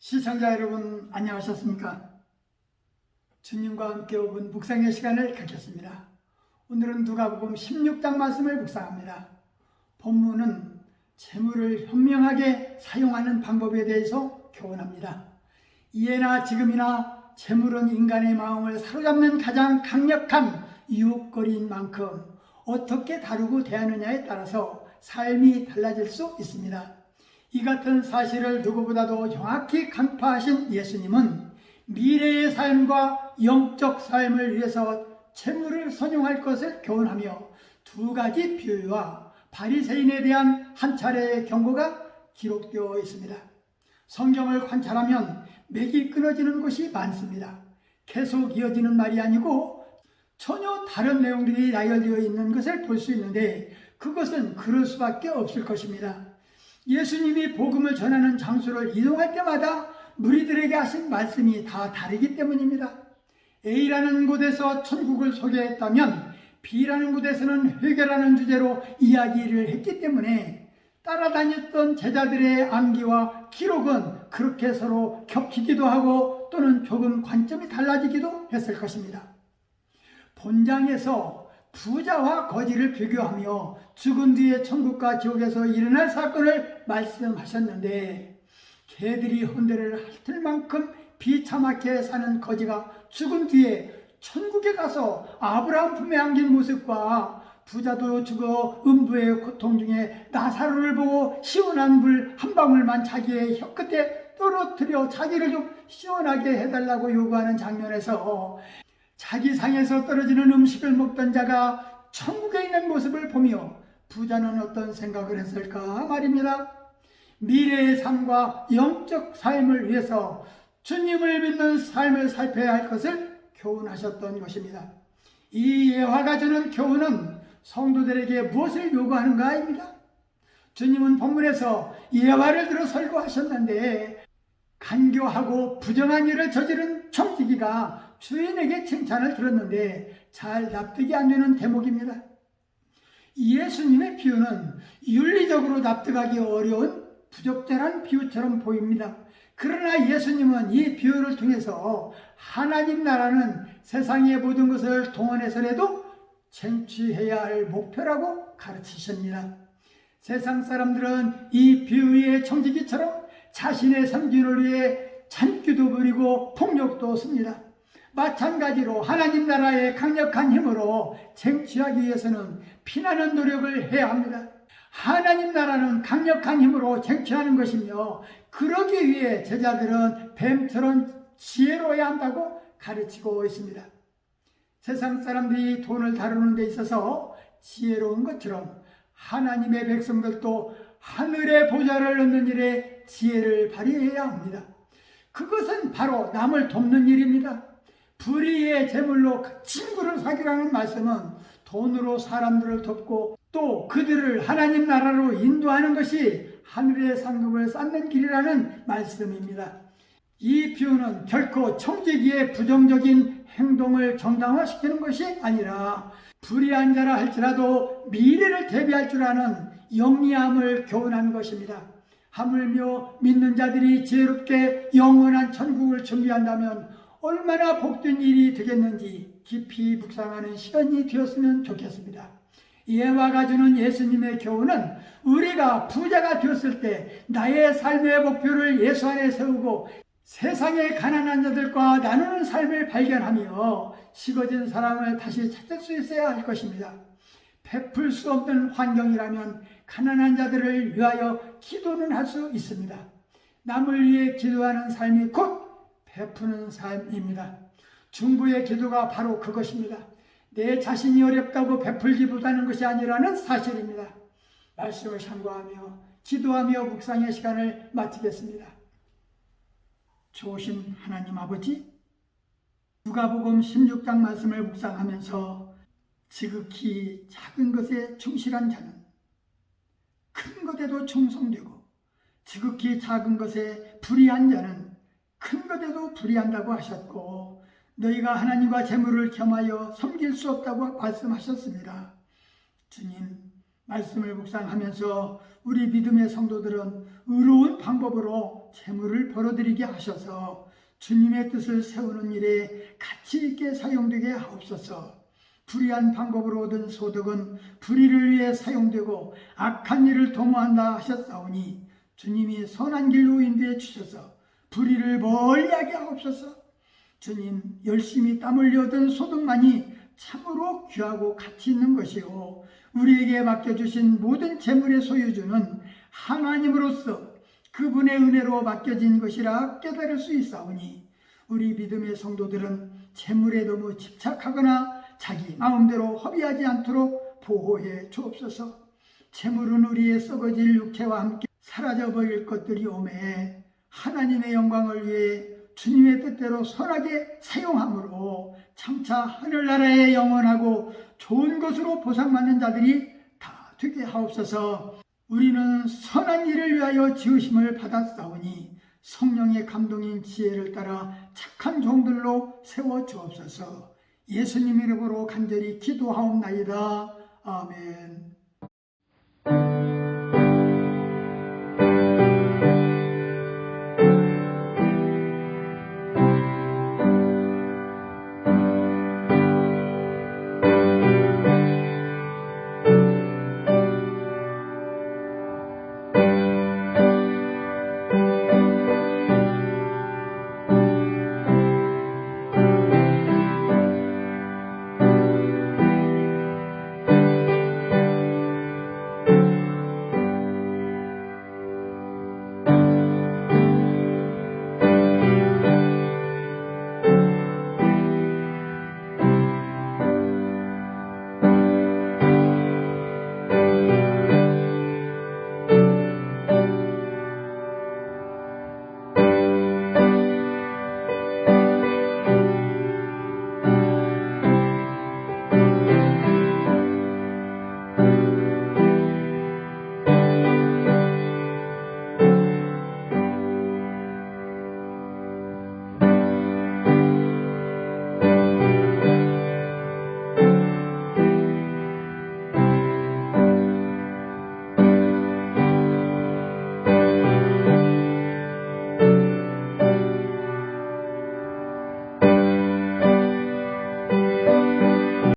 시청자 여러분 안녕하셨습니까? 주님과 함께 5분 묵상의 시간을 갖겠습니다. 오늘은 누가복음 16장 말씀을 묵상합니다. 본문은 재물을 현명하게 사용하는 방법에 대해서 교훈합니다. 이해나 지금이나 재물은 인간의 마음을 사로잡는 가장 강력한 유혹거리인 만큼 어떻게 다루고 대하느냐에 따라서 삶이 달라질 수 있습니다. 이 같은 사실을 누구보다도 정확히 간파하신 예수님은 미래의 삶과 영적 삶을 위해서 재물을 선용할 것을 교훈하며 두 가지 비유와 바리새인에 대한 한 차례의 경고가 기록되어 있습니다. 성경을 관찰하면 맥이 끊어지는 곳이 많습니다. 계속 이어지는 말이 아니고 전혀 다른 내용들이 나열되어 있는 것을 볼 수 있는데 그것은 그럴 수밖에 없을 것입니다. 예수님이 복음을 전하는 장소를 이동할 때마다 무리들에게 하신 말씀이 다 다르기 때문입니다. A라는 곳에서 천국을 소개했다면 B라는 곳에서는 회개라는 주제로 이야기를 했기 때문에 따라다녔던 제자들의 암기와 기록은 그렇게 서로 겹치기도 하고 또는 조금 관점이 달라지기도 했을 것입니다. 본장에서 부자와 거지를 비교하며 죽은 뒤에 천국과 지옥에서 일어날 사건을 말씀하셨는데 개들이 헌대를 핥을 만큼 비참하게 사는 거지가 죽은 뒤에 천국에 가서 아브라함 품에 안긴 모습과 부자도 죽어 음부의 고통 중에 나사로를 보고 시원한 물 한 방울만 자기의 혀끝에 떨어뜨려 자기를 좀 시원하게 해달라고 요구하는 장면에서 자기 상에서 떨어지는 음식을 먹던 자가 천국에 있는 모습을 보며 부자는 어떤 생각을 했을까 말입니다. 미래의 삶과 영적 삶을 위해서 주님을 믿는 삶을 살펴야 할 것을 교훈하셨던 것입니다. 이 예화가 주는 교훈은 성도들에게 무엇을 요구하는가입니다. 주님은 본문에서 예화를 들어 설교하셨는데 간교하고 부정한 일을 저지른 청지기가 주인에게 칭찬을 들었는데 잘 납득이 안 되는 대목입니다. 예수님의 비유는 윤리적으로 납득하기 어려운 부적절한 비유처럼 보입니다. 그러나 예수님은 이 비유를 통해서 하나님 나라는 세상의 모든 것을 동원해서라도 쟁취해야 할 목표라고 가르치십니다. 세상 사람들은 이 비유의 청지기처럼 자신의 생존을 위해 잔기도 부리고 폭력도 씁니다. 마찬가지로 하나님 나라의 강력한 힘으로 쟁취하기 위해서는 피나는 노력을 해야 합니다. 하나님 나라는 강력한 힘으로 쟁취하는 것이며 그러기 위해 제자들은 뱀처럼 지혜로워야 한다고 가르치고 있습니다. 세상 사람들이 돈을 다루는 데 있어서 지혜로운 것처럼 하나님의 백성들도 하늘의 보좌를 얻는 일에 지혜를 발휘해야 합니다. 그것은 바로 남을 돕는 일입니다. 불의의 제물로 친구를 사귀라는 말씀은 돈으로 사람들을 돕고 또 그들을 하나님 나라로 인도하는 것이 하늘의 상급을 쌓는 길이라는 말씀입니다. 이 비유는 결코 청지기의 부정적인 행동을 정당화시키는 것이 아니라 불의한 자라 할지라도 미래를 대비할 줄 아는 영리함을 교훈하는 것입니다. 하물며 믿는 자들이 지혜롭게 영원한 천국을 준비한다면 얼마나 복된 일이 되겠는지 깊이 묵상하는 시간이 되었으면 좋겠습니다. 예화가 주는 예수님의 교훈은 우리가 부자가 되었을 때 나의 삶의 목표를 예수 안에 세우고 세상의 가난한 자들과 나누는 삶을 발견하며 식어진 사람을 다시 찾을 수 있어야 할 것입니다. 베풀 수 없는 환경이라면 가난한 자들을 위하여 기도는 할 수 있습니다. 남을 위해 기도하는 삶이 곧 베푸는 삶입니다. 중보의 기도가 바로 그것입니다. 내 자신이 어렵다고 베풀기보다는 것이 아니라는 사실입니다. 말씀을 참고하며 기도하며 묵상의 시간을 마치겠습니다. 좋으신 하나님 아버지, 누가복음 16장 말씀을 묵상하면서 지극히 작은 것에 충실한 자는 큰 것에도 충성되고 지극히 작은 것에 불의한 자는 큰 것에도 불의한다고 하셨고 너희가 하나님과 재물을 겸하여 섬길 수 없다고 말씀하셨습니다. 주님, 말씀을 묵상하면서 우리 믿음의 성도들은 의로운 방법으로 재물을 벌어들이게 하셔서 주님의 뜻을 세우는 일에 가치 있게 사용되게 하옵소서. 불의한 방법으로 얻은 소득은 불의를 위해 사용되고 악한 일을 도모한다 하셨사오니 주님이 선한 길로 인도해 주셔서 불의를 멀리하게 하옵소서. 주님, 열심히 땀 흘려 얻은 소득만이 참으로 귀하고 가치 있는 것이요 우리에게 맡겨주신 모든 재물의 소유주는 하나님으로서 그분의 은혜로 맡겨진 것이라 깨달을 수 있사오니 우리 믿음의 성도들은 재물에 너무 집착하거나 자기 마음대로 허비하지 않도록 보호해 주옵소서. 재물은 우리의 썩어질 육체와 함께 사라져 버릴 것들이 오매 하나님의 영광을 위해 주님의 뜻대로 선하게 사용함으로 장차 하늘나라에 영원하고 좋은 것으로 보상받는 자들이 다 되게 하옵소서. 우리는 선한 일을 위하여 지으심을 받았사오니 성령의 감동인 지혜를 따라 착한 종들로 세워 주옵소서. 예수님 이름으로 간절히 기도하옵나이다. 아멘.